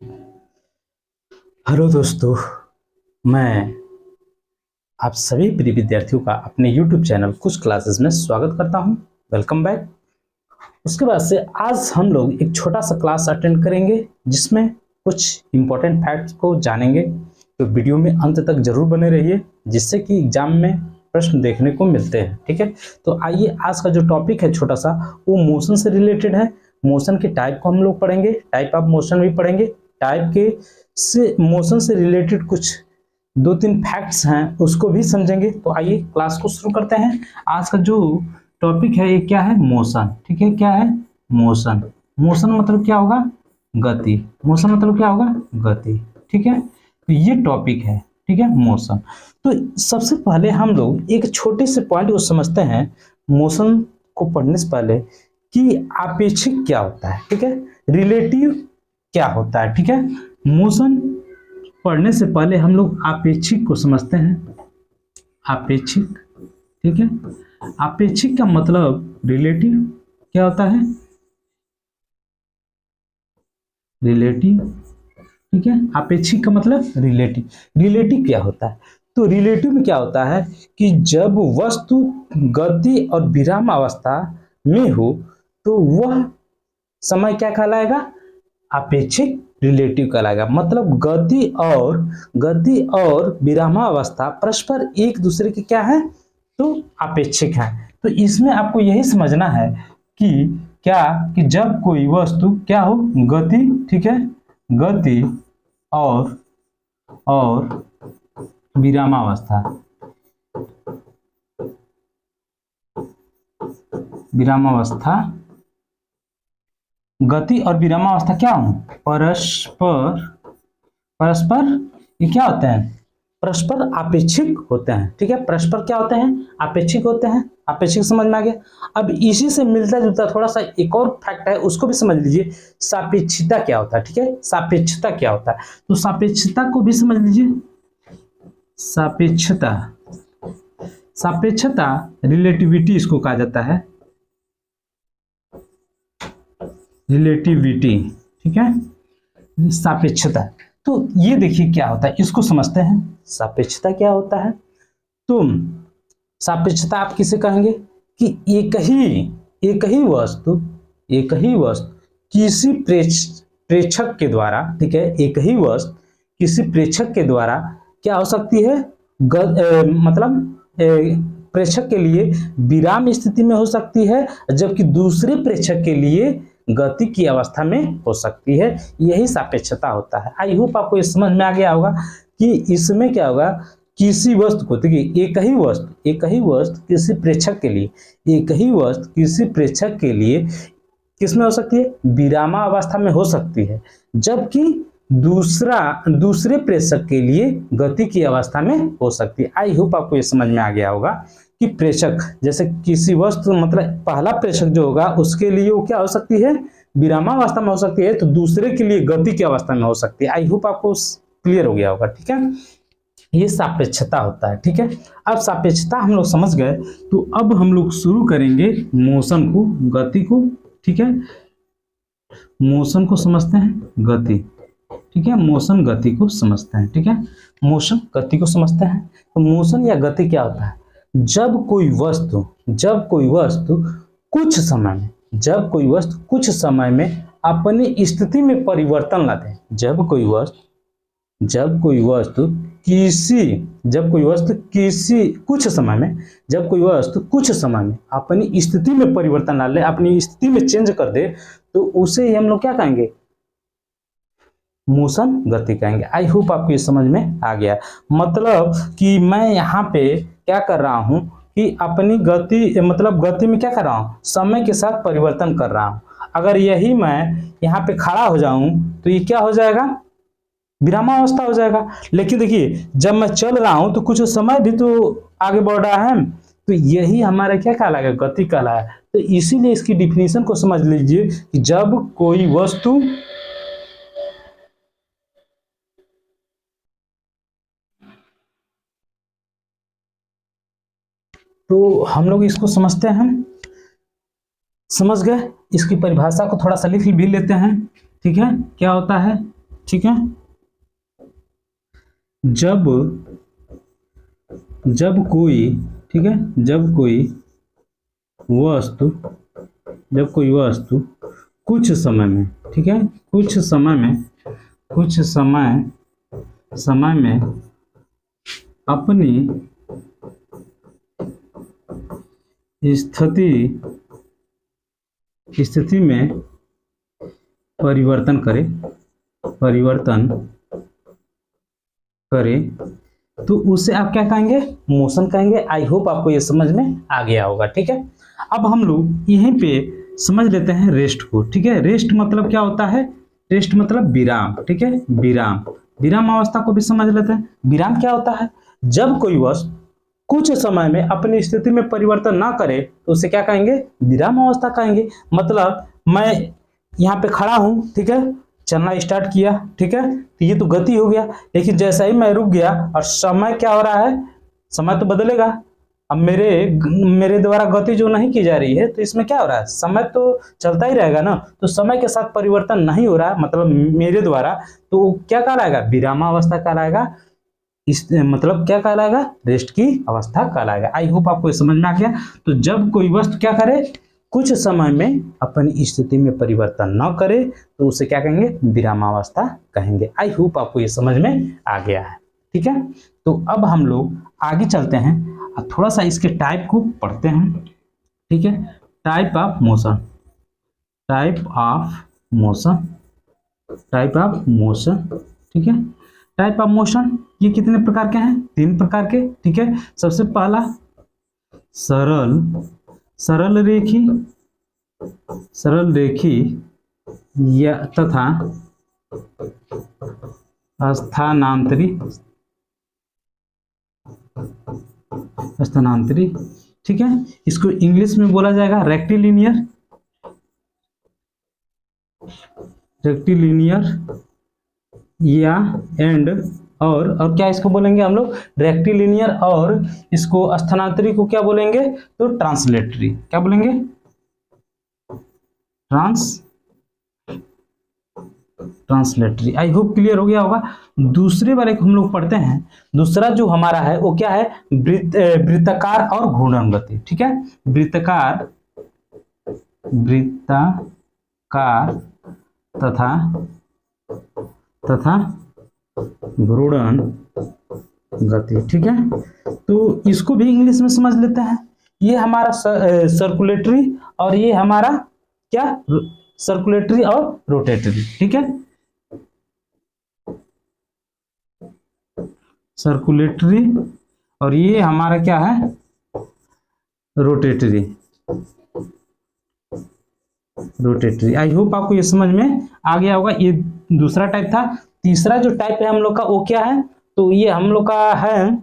Hello दोस्तों, मैं आप सभी प्रिय विद्यार्थियों का अपने YouTube चैनल कुछ क्लासेस में स्वागत करता हूं। Welcome back. उसके बाद से आज हम लोग एक छोटा सा क्लास अटेंड करेंगे जिसमें कुछ इम्पोर्टेंट फैक्ट्स को जानेंगे। तो वीडियो में अंत तक जरूर बने रहिए जिससे कि एग्जाम में प्रश्न देखने को मिलते हैं। ठीक है, तो आइए आज का जो टॉपिक है छोटा सा वो मोशन से रिलेटेड है। मोशन के टाइप को हम लोग पढ़ेंगे, टाइप ऑफ मोशन भी पढ़ेंगे। टाइप के से मोशन से रिलेटेड कुछ दो तीन फैक्ट्स हैं उसको भी समझेंगे। तो आइए क्लास को शुरू करते हैं। आज का जो टॉपिक है ये क्या है? मोशन। ठीक है, क्या है? मोशन। मोशन मतलब क्या होगा? गति। मोशन मतलब क्या होगा? गति। ठीक है, तो ये टॉपिक है। ठीक है, मोशन। तो सबसे पहले हम लोग एक छोटे से पॉइंट को समझते हैं मोशन को पढ़ने से पहले कि आपेक्षिक क्या होता है। ठीक है, रिलेटिव क्या होता है। ठीक है, मोशन पढ़ने से पहले हम लोग आपेक्षिक को समझते हैं। आपेक्षिक, ठीक है, आपेक्षिक का मतलब रिलेटिव क्या होता है? रिलेटिव। ठीक है, आपेक्षिक का मतलब रिलेटिव। रिलेटिव क्या होता है? तो रिलेटिव में क्या होता है कि जब वस्तु गति और विराम अवस्था में हो तो वह समय क्या कहलाएगा? अपेक्षिक रिलेटिव कहलाएगा। मतलब गति और विरामावस्था परस्पर एक दूसरे के क्या है? तो अपेक्षिक है। तो इसमें आपको यही समझना है कि क्या कि जब कोई वस्तु क्या हो? गति, ठीक है, गति और विरामावस्था, विरामावस्था, गति और विरामावस्था क्या हो? परस्पर, परस्पर ये क्या होते हैं? परस्पर अपेक्षिक होते हैं। ठीक है, परस्पर क्या होते हैं? अपेक्षिक होते हैं। अपेक्षिक समझ में आ गया। अब इसी से मिलता जुलता थोड़ा सा एक और फैक्ट है उसको भी समझ लीजिए। सापेक्षता क्या होता है? ठीक है, सापेक्षता क्या होता है? तो सापेक्षता को भी समझ लीजिए। सापेक्षता, सापेक्षता रिलेटिविटी इसको कहा जाता है। रिलेटिविटी, ठीक है, सापेक्षता। तो ये देखिए क्या होता है, इसको समझते हैं। सापेक्षता क्या होता है? तो सापेक्षता आप किसे कहेंगे कि एक ही वस्तु किसी प्रेक्षक के द्वारा, ठीक है, एक ही वस्तु किसी प्रेक्षक के द्वारा क्या हो सकती है? प्रेक्षक के लिए विराम स्थिति में हो सकती है जबकि दूसरे प्रेक्षक के लिए गति की अवस्था में हो सकती है। यही सापेक्षता होता है। आई होप आपको ये समझ में आ गया होगा कि इसमें क्या होगा, किसी वस्तु को, देखिए एक ही वस्तु किसी प्रेक्षक के लिए, एक ही वस्तु किसी प्रेक्षक के लिए किसमें हो सकती है? विरामा अवस्था में हो सकती है जबकि दूसरे प्रेक्षक के लिए गति की अवस्था में हो सकती है। आई होप आपको ये समझ में आ गया होगा कि प्रेषक, जैसे किसी वस्तु मतलब पहला प्रेषक जो होगा उसके लिए वो क्या हो सकती है? विरामावस्था में हो सकती है, तो दूसरे के लिए गति की अवस्था में हो सकती है। आई होप आपको क्लियर हो गया होगा। ठीक है, ये सापेक्षता होता है। ठीक है, अब सापेक्षता हम लोग समझ गए तो अब हम लोग शुरू करेंगे मोशन को, गति को। ठीक है, मोशन को समझते हैं, गति। ठीक है, मोशन गति को समझते हैं। ठीक है, मोशन गति को समझते हैं। तो मोशन या गति क्या होता है? जब कोई वस्तु कुछ समय में अपनी स्थिति में परिवर्तन लाते हैं। जब कोई वस्तु कुछ समय में अपनी स्थिति में परिवर्तन ला ले, अपनी स्थिति में चेंज कर दे, तो उसे हम लोग क्या कहेंगे? मोशन गति कहेंगे। आई होप आपको ये समझ में आ गया। मतलब कि मैं यहाँ पे क्या कर रहा हूँ कि अपनी गति, मतलब गति में क्या कर रहा हूँ? समय के साथ परिवर्तन कर रहा हूँ। अगर यही मैं यहाँ पे खड़ा हो जाऊं तो ये क्या हो जाएगा? विरामावस्था हो जाएगा। लेकिन देखिए जब मैं चल रहा हूं तो कुछ समय भी तो आगे बढ़ रहा है, तो यही हमारा क्या कहलाएगा? गति कहलाएगा। तो इसीलिए इसकी डिफिनीशन को समझ लीजिए कि जब कोई वस्तु, तो हम लोग इसको समझते हैं। समझ गए? इसकी परिभाषा को थोड़ा सा लिख भी लेते हैं। ठीक है, क्या होता है ठीक है। जब कोई, ठीक है, जब कोई वस्तु कुछ समय में, ठीक है, कुछ समय में अपनी स्थिति में परिवर्तन करे तो उसे आप क्या कहेंगे, मोशन कहेंगे। आई होप आपको ये समझ में आ गया होगा, ठीक है। अब हम लोग यहीं पे समझ लेते हैं रेस्ट को, ठीक है। रेस्ट मतलब क्या होता है, रेस्ट मतलब विराम, ठीक है, विराम अवस्था को भी समझ लेते हैं। विराम क्या होता है, जब कोई वस्तु कुछ समय में अपनी स्थिति में परिवर्तन ना करे तो उसे क्या कहेंगे, विराम अवस्था कहेंगे। मतलब मैं यहाँ पे खड़ा हूं, ठीक है, चलना स्टार्ट किया, ठीक है, तो ये तो गति हो गया, लेकिन जैसा ही मैं रुक गया और समय क्या हो रहा है, समय तो बदलेगा। अब मेरे द्वारा गति जो नहीं की जा रही है तो इसमें क्या हो रहा है, समय तो चलता ही रहेगा ना, तो समय के साथ परिवर्तन नहीं हो रहा है मतलब मेरे द्वारा, तो क्या कहलाएगा, विरामावस्था कहलाएगा। इस मतलब क्या कहलाएगा, रेस्ट की अवस्था कहलाएगा। आई होप आपको समझ में आ गया। तो जब कोई वस्तु क्या करे, कुछ समय में अपनी स्थिति में परिवर्तन न करे तो उसे क्या कहेंगे, विरामावस्था कहेंगे। आई होप आपको ये समझ में आ गया है, ठीक है। तो अब हम लोग आगे चलते हैं, थोड़ा सा इसके टाइप को पढ़ते हैं, ठीक है। टाइप ऑफ मोशन, ठीक है। टाइप ऑफ मोशन ये कितने प्रकार के हैं, 3 प्रकार के, ठीक है। सबसे पहला सरल रेखी या तथा स्थानांतरी, ठीक है। इसको इंग्लिश में बोला जाएगा रेक्टिलिनियर या एंड और क्या इसको बोलेंगे हम लोग, रेक्टिलिनियर, और इसको स्थानांतरी को क्या बोलेंगे, तो ट्रांसलेटरी, क्या बोलेंगे, ट्रांसलेटरी। आई होप क्लियर हो गया होगा। दूसरे वाले को हम लोग पढ़ते हैं। दूसरा जो हमारा है वो क्या है, वृत्ताकार और घूर्णन गति, ठीक है। वृत्ताकार तथा घूर्णन गति, ठीक है। तो इसको भी इंग्लिश में समझ लेते हैं। ये हमारा सर्कुलेटरी और ये हमारा क्या, सर्कुलेटरी और रोटेटरी, ठीक है। सर्कुलेटरी और ये हमारा क्या है, रोटेटरी। आई होप आपको ये समझ में आ गया होगा। ये दूसरा टाइप था। तीसरा जो टाइप है हम लोग का वो क्या है, तो ये हम लोग का है,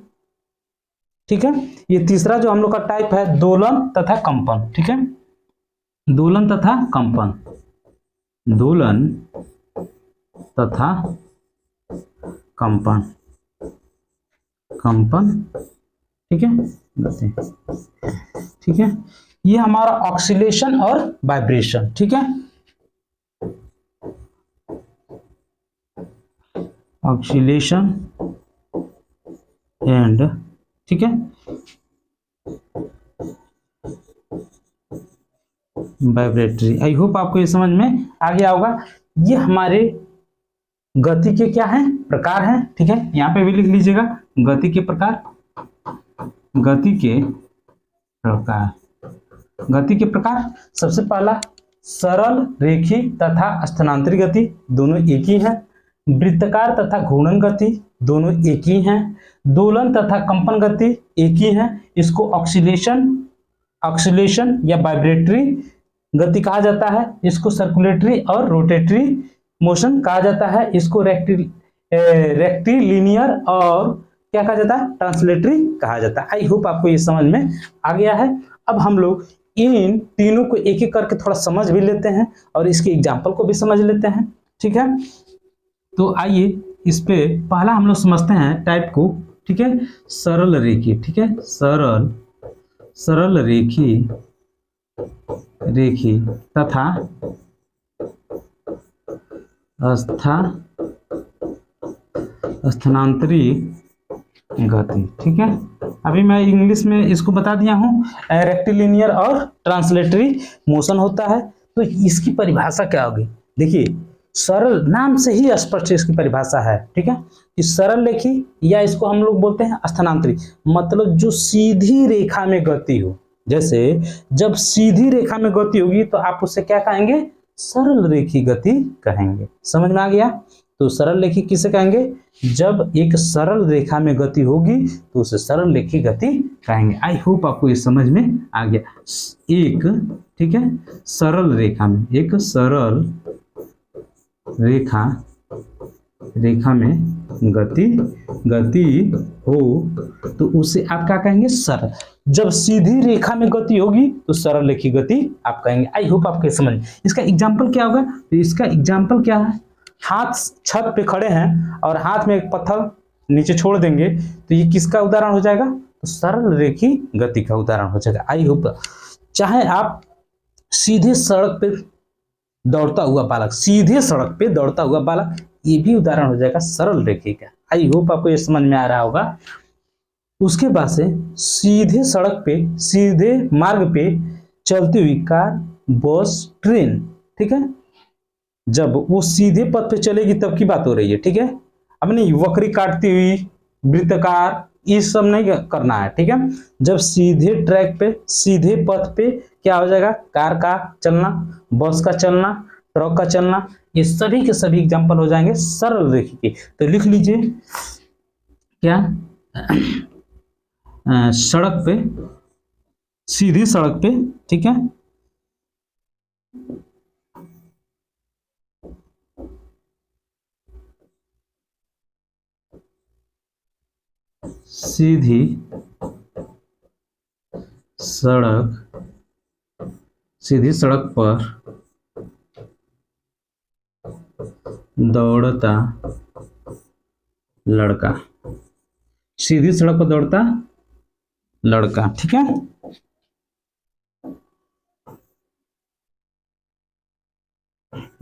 ठीक है। ये तीसरा जो हम लोग का टाइप है, दोलन तथा कंपन, ठीक है। दोलन तथा कंपन, ठीक है, ठीक है। ये हमारा ऑक्सीलेशन और वाइब्रेशन, ठीक है। ऑक्सीलेशन एंड, ठीक है, वाइब्रेटरी। आई होप आपको ये समझ में आ गया होगा। ये हमारे गति के क्या हैं, प्रकार हैं, ठीक है। यहाँ पे भी लिख लीजिएगा, गति के प्रकार, सबसे पहला सरल रेखी तथा स्थानांतरी गति, दोनों एक ही हैं। वृत्ताकार तथा घूर्णन गति, दोनों एक ही हैं। दोलन तथा कंपन गति एक ही है। इसको ऑक्सीलेशन या वाइब्रेटरी गति कहा जाता है। इसको सर्कुलेटरी और रोटेटरी मोशन कहा जाता है। इसको रेक्टिलिनियर और क्या कहा जाता है, ट्रांसलेटरी कहा जाता है। आई होप आपको ये समझ में आ गया है। अब हम लोग इन तीनों को एक एक करके थोड़ा समझ भी लेते हैं और इसके एग्जाम्पल को भी समझ लेते हैं, ठीक है। तो आइए इस पे पहला हम लोग समझते हैं टाइप को, ठीक है। सरल रेखी, ठीक है, सरल रेखी तथा स्थानांतरी गति, ठीक है। अभी मैं इंग्लिश में इसको बता दिया हूँ, रेक्टिलिनियर और ट्रांसलेटरी मोशन होता है। तो इसकी परिभाषा क्या होगी, देखिए सरल, नाम से ही स्पष्ट इसकी परिभाषा है, ठीक है, कि सरल रेखी या इसको हम लोग बोलते हैं स्थानांतरी, मतलब जो सीधी रेखा में गति हो। जैसे जब सीधी रेखा में गति होगी तो आप उसे क्या कहेंगे, सरल रेखी गति कहेंगे। समझ में आ गया। तो सरल रेखी किसे कहेंगे, जब एक सरल रेखा में गति होगी तो उसे सरल रेखी गति कहेंगे। आई होप आपको ये समझ में आ गया। एक, ठीक है, सरल रेखा में, एक सरल रेखा में गति हो तो उसे आप क्या कहेंगे, सरल। जब सीधी रेखा में गति होगी तो सरल रेखी गति आप कहेंगे। आई होप आपके समझ। इसका एग्जाम्पल क्या होगा, तो इसका एग्जाम्पल क्या है, हाथ छत पे खड़े हैं और हाथ में एक पत्थर नीचे छोड़ देंगे तो ये किसका उदाहरण हो जाएगा, तो सरल रेखी गति का उदाहरण हो जाएगा। I hope. चाहे आप सीधे सड़क पे दौड़ता हुआ बालक, सीधे सड़क पे दौड़ता हुआ बालक, ये भी उदाहरण हो जाएगा सरल रेखी का। आई होप आपको ये समझ में आ रहा होगा। उसके बाद से सीधे सड़क पे, सीधे मार्ग पे चलती हुई कार, बस, ट्रेन, ठीक है, जब वो सीधे पथ पे चलेगी तब की बात हो रही है, ठीक है। अब नहीं वक्री काटती हुई, वृत्ताकार, ये सब नहीं करना है, ठीक है। जब सीधे ट्रैक पे, सीधे पथ पे क्या हो जाएगा, कार का चलना, बस का चलना, ट्रक का चलना, ये सभी के सभी एग्जाम्पल हो जाएंगे सरल रेखी के। तो लिख लीजिए क्या, सड़क पे, सीधी सड़क पे, ठीक है, सीधी सड़क पर दौड़ता लड़का, सीधी सड़क पर दौड़ता लड़का, ठीक है।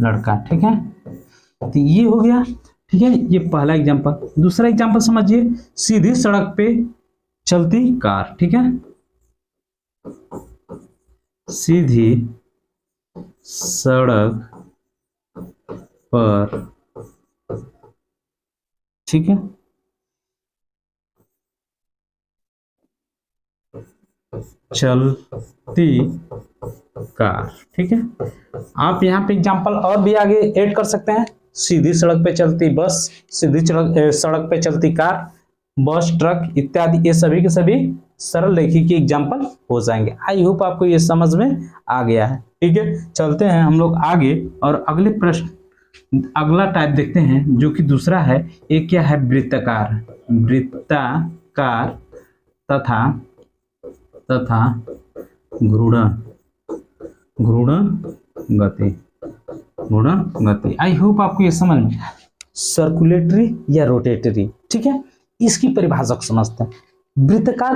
लड़का, ठीक है। तो ये हो गया, ठीक है, ये पहला एग्जांपल। दूसरा एग्जांपल समझिए, सीधी सड़क पे चलती कार, ठीक है, सीधी सड़क पर, ठीक है, चलती कार, ठीक है। आप यहाँ पे एग्जांपल और भी आगे ऐड कर सकते हैं, सीधी सड़क पे चलती बस, सीधी सड़क पे चलती कार, बस, ट्रक इत्यादि, ये सभी के सभी सरल रेखी के एग्जांपल हो जाएंगे। आई होप आपको ये समझ में आ गया है, ठीक है। चलते हैं हम लोग आगे और अगले प्रश्न, अगला टाइप देखते हैं जो कि दूसरा है। ये क्या है, वृत्ताकार, वृत्ताकार तथा घूर्णन गति। आई होप आपको ये समझ में, सर्कुलेटरी या रोटेटरी, ठीक है। इसकी परिभाषा को समझते हैं। वृत्ताकार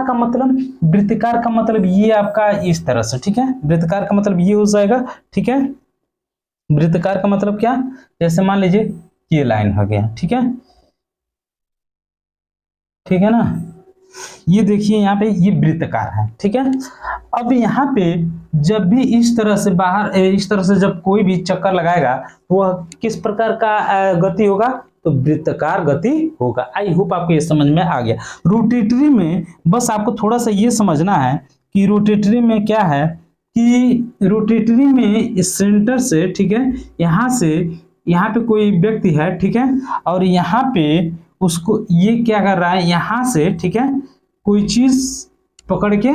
का मतलब ये आपका इस तरह से, ठीक है, वृत्ताकार का मतलब ये हो जाएगा, ठीक है। वृत्ताकार का मतलब क्या, जैसे मान लीजिए ये लाइन हो गया, ठीक है, ठीक है ना, ये देखिए यहाँ पे ये वृत्ताकार है, ठीक है। अब यहाँ पे जब भी इस तरह से बाहर, इस तरह से जब कोई भी चक्कर लगाएगा तो वह किस प्रकार का गति होगा, तो वृत्ताकार गति होगा। आई होप आपको ये समझ में आ गया। रोटेटरी में बस आपको थोड़ा सा ये समझना है कि रोटेटरी में क्या है, कि रोटेटरी में इस सेंटर से, ठीक है, यहाँ से यहाँ पे कोई व्यक्ति है, ठीक है, और यहाँ पे उसको ये क्या कर रहा है, यहाँ से, ठीक है, कोई चीज पकड़ के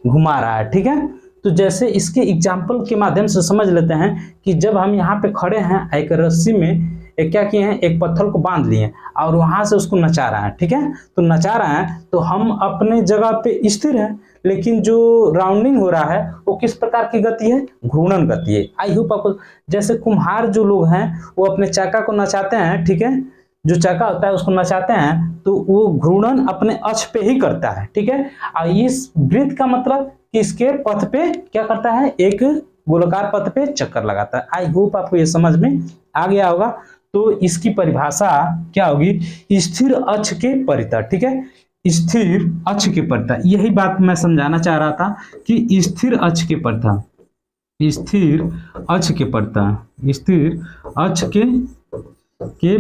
घुमा रहा है, ठीक है। तो जैसे इसके एग्जाम्पल के माध्यम से समझ लेते हैं कि जब हम यहाँ पे खड़े हैं, एक रस्सी में एक क्या किए हैं, एक पत्थर को बांध लिए और वहां से उसको नचा रहा है, ठीक है। तो नचा रहा है तो हम अपने जगह पे स्थिर है, लेकिन जो राउंडिंग हो रहा है वो किस प्रकार की गति है, घूर्णन गति है। आई होप आपको, जैसे कुम्हार जो लोग हैं वो अपने चाका को नचाते हैं, ठीक है, जो चाका होता है उसको नचाते हैं तो वो घूर्णन अपने अक्ष पे ही करता है, ठीक है। और इस वृत्त का मतलब कि इसके पथ पे क्या करता है, एक गोलाकार पथ पे चक्कर लगाता है। आई होप आपको ये समझ में आ गया होगा। तो इसकी परिभाषा क्या होगी, स्थिर अक्ष के परितः। ठीक है, स्थिर अक्ष के परितः, यही बात मैं समझाना चाह रहा था कि स्थिर अक्ष के परितः, स्थिर अक्ष के परितः, स्थिर अक्ष के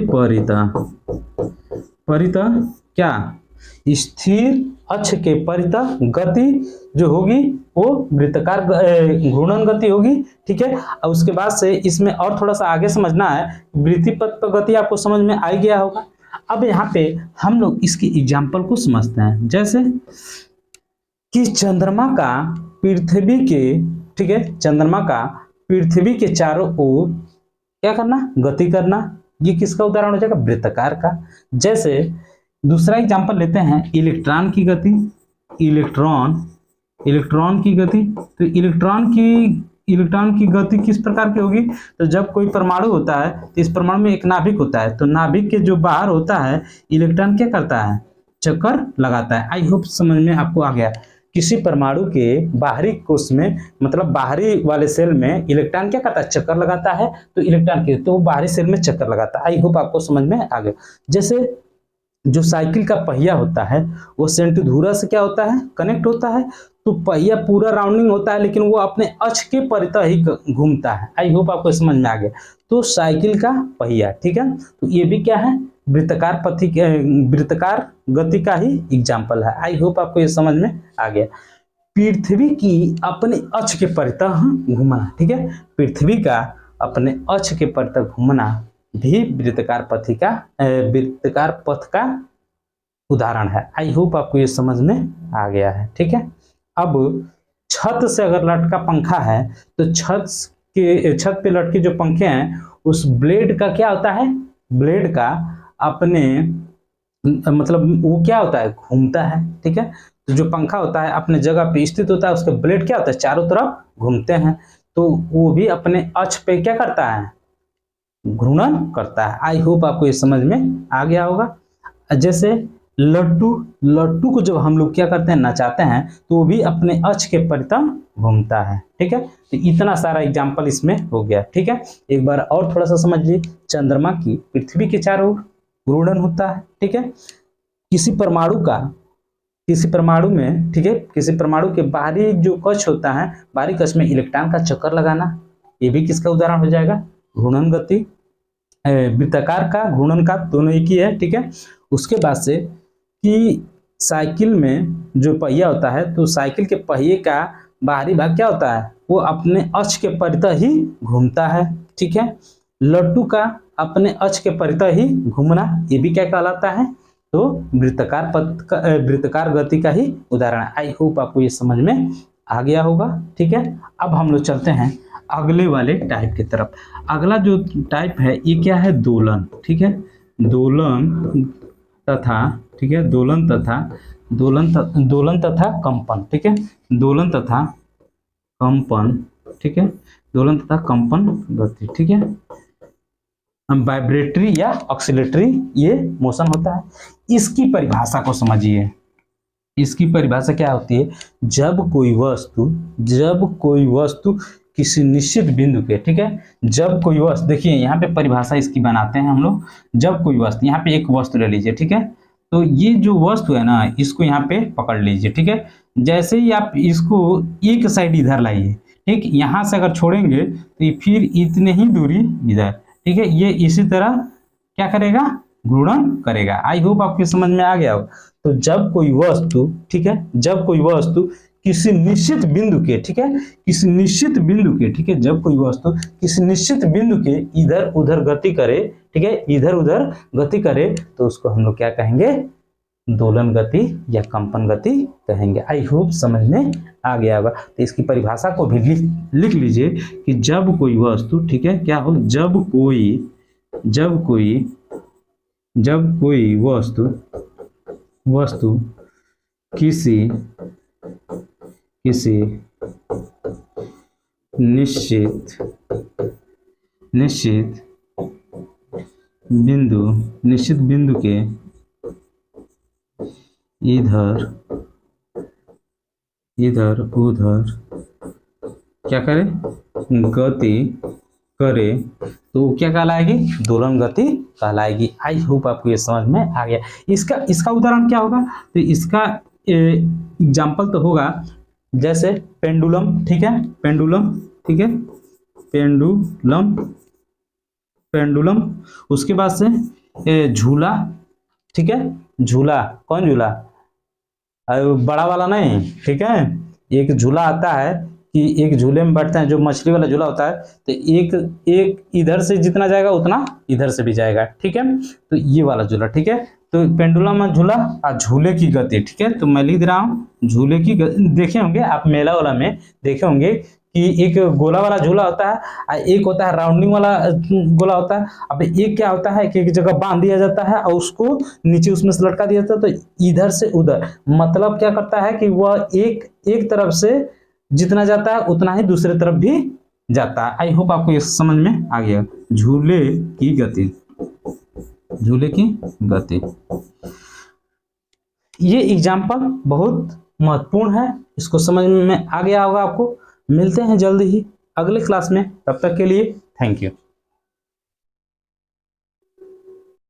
परितः, परितः क्या, स्थिर अक्ष के परितः गति जो होगी वो वृत्ताकार घूर्णन गति होगी। ठीक है, और उसके बाद से इसमें और थोड़ा सा आगे समझना है, वृत्तिपथ पर गति आपको समझ में आ गया होगा। अब यहाँ पे हम लोग इसकी एग्जाम्पल को समझते हैं, जैसे कि चंद्रमा का पृथ्वी के, ठीक है, चंद्रमा का पृथ्वी के चारों ओर क्या करना, गति करना। ये किसका उदाहरण हो जाएगा, वृत्ताकार का। जैसे दूसरा एग्जाम्पल लेते हैं, इलेक्ट्रॉन की गति, इलेक्ट्रॉन की गति। तो इलेक्ट्रॉन की गति किस प्रकार की होगी, तो जब कोई परमाणु होता है तो इस परमाणु में एक नाभिक होता है, तो नाभिक के जो बाहर होता है इलेक्ट्रॉन क्या करता है, चक्कर लगाता है। आई होप समझ में आपको आ गया। किसी परमाणु के बाहरी कोश में, मतलब बाहरी वाले सेल में इलेक्ट्रॉन क्या करता है, चक्कर लगाता है। तो इलेक्ट्रॉन के, तो बाहरी सेल में चक्कर लगाता है। आई होप आपको समझ में आ गया। जैसे जो साइकिल का पहिया होता है वो सेंटीधुरा से क्या होता है, कनेक्ट होता है। तो पहिया पूरा राउंडिंग होता है, लेकिन वो अपने अक्ष के परितः ही घूमता है। आई होप आपको समझ में आ गया। तो साइकिल का पहिया, ठीक है, तो ये भी क्या है, वृत्ताकार पथी, वृत्ताकार गति का ही एग्जाम्पल है। आई होप आपको ये समझ में आ गया। पृथ्वी की अपने अक्ष के परितः घूमना, ठीक है, पृथ्वी का अपने अक्ष के परितः घूमना भी वृत्ताकार पथ का उदाहरण है। आई होप आपको ये समझ में आ गया है। ठीक है, अब छत से अगर लटका पंखा है तो छत पे लटके जो पंखे हैं उस ब्लेड का क्या होता है, ब्लेड का अपने, मतलब वो क्या होता है, घूमता है। ठीक है, तो जो पंखा होता है अपने जगह पे स्थित होता है, उसके ब्लेड क्या होता है, चारों तरफ घूमते हैं। तो वो भी अपने अक्ष पे क्या करता है, घूर्णन करता है। आई होप आपको ये समझ में आ गया होगा। जैसे लट्टू को जब हम लोग क्या करते हैं, नचाते हैं, तो वो भी अपने अक्ष के परितः घूमता है। ठीक है, तो इतना सारा एग्जाम्पल इसमें हो गया। ठीक है, एक बार और थोड़ा सा समझिए। चंद्रमा की पृथ्वी के चारों ओर घूर्णन होता है। ठीक है, किसी परमाणु में, ठीक है, किसी परमाणु के बाहरी जो कक्ष होता है, बाहरी कक्ष में इलेक्ट्रॉन का चक्कर लगाना, ये भी किसका उदाहरण हो जाएगा, घूर्णन गति। वृत्ताकार का, घूर्णन का, दोनों एक ही है। ठीक है, उसके बाद से कि साइकिल में जो पहिया होता है, तो साइकिल के पहिए का बाहरी भाग क्या होता है, वो अपने अक्ष के परितः ही घूमता है। ठीक है, लट्टू का अपने अक्ष के परितः ही घूमना, ये भी क्या कहलाता है, तो वृत्ताकार गति का ही उदाहरण है। आई होप आपको ये समझ में आ गया होगा। ठीक है, अब हम लोग चलते हैं अगले वाले टाइप की तरफ। अगला जो टाइप है ये क्या है, दोलन। ठीक है, दोलन तथा, ठीक है, दोलन तथा कंपन। ठीक है, दोलन तथा कंपन, ठीक है, दोलन तथा कंपन गति। ठीक है, वाइब्रेटरी या ऑक्सिलेटरी ये मोशन होता है। इसकी परिभाषा को समझिए। इसकी परिभाषा क्या होती है, जब कोई वस्तु किसी निश्चित बिंदु के, ठीक है, जब कोई वस्तु, देखिए यहाँ पे परिभाषा इसकी बनाते हैं हम लोग। जब कोई वस्तु, यहाँ पे एक वस्तु ले लीजिए, ठीक है, तो ये जो वस्तु है ना, इसको यहाँ पे पकड़ लीजिए। ठीक है, जैसे ही आप इसको एक साइड इधर लाइए, ठीक, यहाँ से अगर छोड़ेंगे तो फिर इतने ही दूरी इधर, ठीक है, ये इसी तरह क्या करेगा, घूर्णन करेगा। आई होप आपकी समझ में आ गया हो। तो जब कोई वस्तु, ठीक है, जब कोई वस्तु किसी निश्चित बिंदु के, ठीक है, किसी निश्चित बिंदु के, ठीक है, जब कोई वस्तु किसी निश्चित बिंदु के इधर उधर गति करे, ठीक है, इधर उधर गति करे, तो उसको हम लोग क्या कहेंगे, दोलन गति या कंपन गति कहेंगे। आई होप समझ में आ गया होगा। तो इसकी परिभाषा को भी लिख लीजिए कि जब कोई वस्तु, ठीक है, क्या हो, जब कोई वस्तु किसी निश्चित बिंदु के इधर उधर क्या करे, गति करे तो क्या कहलाएगी, दोलन गति कहलाएगी। आई होप आपको ये समझ में आ गया। इसका उदाहरण क्या होगा, तो इसका एग्जाम्पल तो होगा जैसे पेंडुलम, ठीक है, पेंडुलम, ठीक है, पेंडुलम। उसके बाद से झूला, ठीक है, झूला, कौन झूला, बड़ा वाला नहीं, ठीक है, एक झूला आता है कि एक झूले में बैठते हैं, जो मछली वाला झूला होता है, तो एक इधर से जितना जाएगा उतना इधर से भी जाएगा, ठीक है, तो ये वाला झूला, ठीक है। तो पेंडुलम में झूला और झूले की गति, ठीक है, तो मैं लिख रहा हूँ झूले की गति। देखे होंगे आप मेला वाला में देखे होंगे कि एक गोला वाला झूला होता है और एक होता है राउंडिंग वाला गोला होता है। अब एक क्या होता है कि एक जगह बांध दिया जाता है और उसको नीचे उसमें से लटका दिया जाता है, तो इधर से उधर, मतलब क्या करता है कि वह एक तरफ से जितना जाता है उतना ही दूसरे तरफ भी जाता है। आई होप आपको ये समझ में आ गया, झूले की गति, झूले की गति। ये एग्जाम्पल बहुत महत्वपूर्ण है, इसको समझ में आ गया होगा आपको। मिलते हैं जल्दी ही अगले क्लास में, तब तक के लिए थैंक यू।